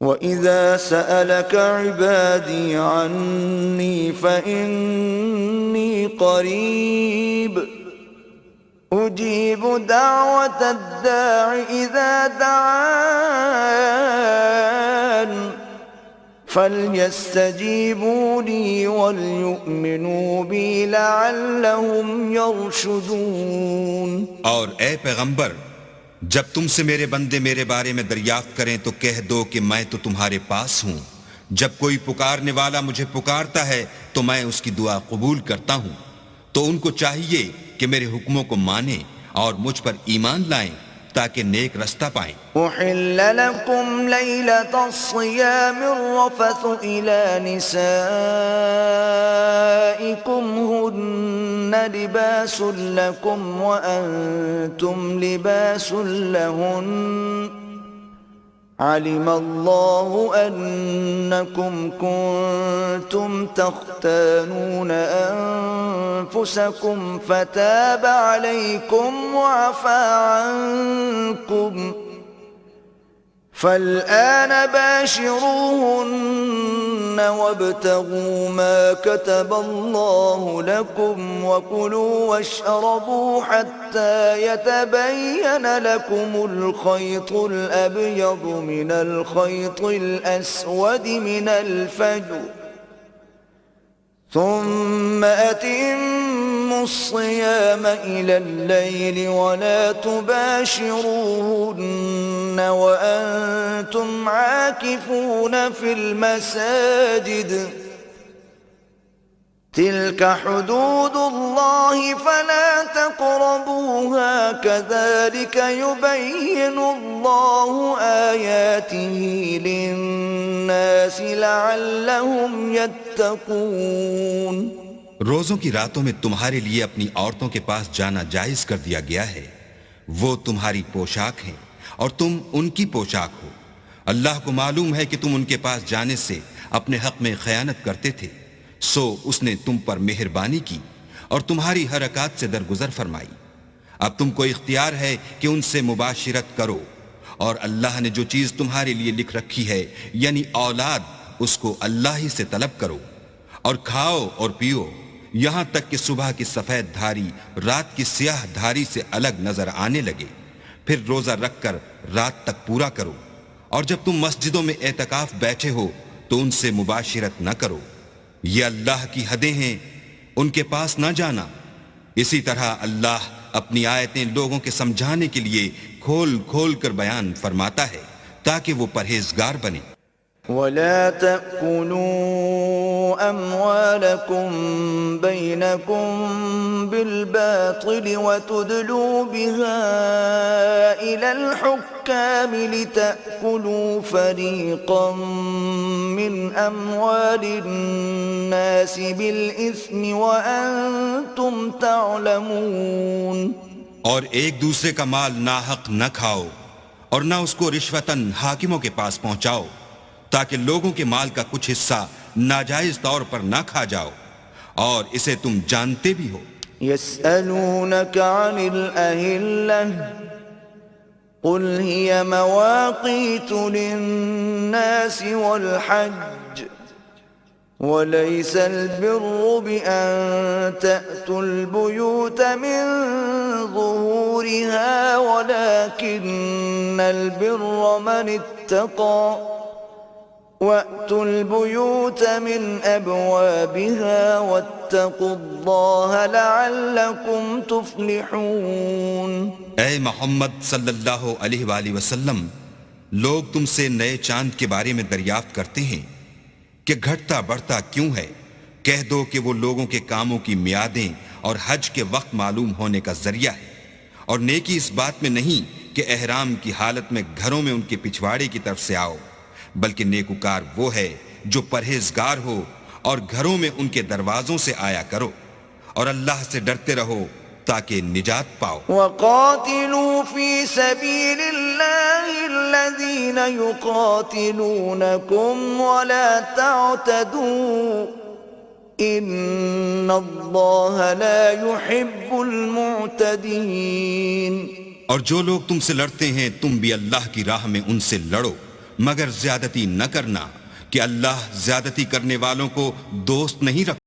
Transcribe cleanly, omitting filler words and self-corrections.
وَإِذَا سَأَلَكَ عِبَادِي عَنِّي فَإِنِّي قَرِيبٌ أُجِيبُ دَعْوَةَ الدَّاعِ إِذَا دَعَانِ فَلْيَسْتَجِيبُوا لِي وَلْيُؤْمِنُوا بِي لَعَلَّهُمْ يَرْشُدُونَ۔ اور اے پیغمبر، جب تم سے میرے بندے میرے بارے میں دریافت کریں تو کہہ دو کہ میں تو تمہارے پاس ہوں۔ جب کوئی پکارنے والا مجھے پکارتا ہے تو میں اس کی دعا قبول کرتا ہوں۔ تو ان کو چاہیے کہ میرے حکموں کو مانیں اور مجھ پر ایمان لائیں تاکہ نیک رستہ پائیں۔ أحل لكم ليلة الصيام الرفث إلى نسائكم هن لباس لكم وأنتم لباس لهن علم الله أنكم كنتم تختانون أنفسكم فتاب عليكم وعفى عنكم فالآن باشروهن وابتغوا ما كتب الله لكم وكلوا واشربوا حتى يتبين لكم الخيط الأبيض من الخيط الأسود من الفجر ثم أتموا الصيام إلى الليل ولا تباشروهن وأنتم عاكفون في المساجد تلك حدود الله فلا تقربوها كذلك يبين الله آياته للناس لعلهم يتقون۔ روزوں کی راتوں میں تمہارے لیے اپنی عورتوں کے پاس جانا جائز کر دیا گیا ہے۔ وہ تمہاری پوشاک ہیں اور تم ان کی پوشاک ہو۔ اللہ کو معلوم ہے کہ تم ان کے پاس جانے سے اپنے حق میں خیانت کرتے تھے، سو اس نے تم پر مہربانی کی اور تمہاری حرکات سے درگزر فرمائی۔ اب تم کو اختیار ہے کہ ان سے مباشرت کرو، اور اللہ نے جو چیز تمہارے لیے لکھ رکھی ہے یعنی اولاد، اس کو اللہ ہی سے طلب کرو، اور کھاؤ اور پیو یہاں تک کہ صبح کی سفید دھاری رات کی سیاہ دھاری سے الگ نظر آنے لگے، پھر روزہ رکھ کر رات تک پورا کرو، اور جب تم مسجدوں میں اعتکاف بیٹھے ہو تو ان سے مباشرت نہ کرو۔ یہ اللہ کی حدیں ہیں، ان کے پاس نہ جانا۔ اسی طرح اللہ اپنی آیتیں لوگوں کے سمجھانے کے لیے کھول کھول کر بیان فرماتا ہے تاکہ وہ پرہیزگار بنے۔ ولا تأكلوا أموالكم بينكم بالباطل وتدلوا بها إلى الحكام لتأكلوا فريقا من أموال الناس بالإثم وأنتم تعلمون۔ اور ایک دوسرے کا مال ناحق نہ کھاؤ اور نہ اس کو رشوتاً حاکموں کے پاس پہنچاؤ، تاکہ لوگوں کے مال کا کچھ حصہ ناجائز طور پر نہ کھا جاؤ، اور اسے تم جانتے بھی ہو۔ يسألونك عن الأهلة قل هي مواقيت للناس والحج وليس البر بأن تأتوا البيوت من ظهورها ولكن البر من اتقى وَأْتُوا الْبُيُوتَ مِنْ أَبْوَابِهَا وَاتَّقُوا اللَّهَ لَعَلَّكُمْ تُفْلِحُونَ۔ اے محمد صلی اللہ علیہ وآلہ وسلم، لوگ تم سے نئے چاند کے بارے میں دریافت کرتے ہیں کہ گھٹتا بڑھتا کیوں ہے۔ کہہ دو کہ وہ لوگوں کے کاموں کی میعادیں اور حج کے وقت معلوم ہونے کا ذریعہ ہے، اور نیکی اس بات میں نہیں کہ احرام کی حالت میں گھروں میں ان کے پچھواڑے کی طرف سے آؤ، بلکہ نیکوکار وہ ہے جو پرہیزگار ہو اور گھروں میں ان کے دروازوں سے آیا کرو، اور اللہ سے ڈرتے رہو تاکہ نجات پاؤ۔ وَقَاتِلُوا فِي سَبِيلِ اللَّهِ الَّذِينَ يُقَاتِلُونَكُمْ وَلَا تَعْتَدُوا إِنَّ اللَّهَ لَا يُحِبُّ الْمُعْتَدِينَ۔ اور جو لوگ تم سے لڑتے ہیں تم بھی اللہ کی راہ میں ان سے لڑو، مگر زیادتی نہ کرنا کہ اللہ زیادتی کرنے والوں کو دوست نہیں رکھتا.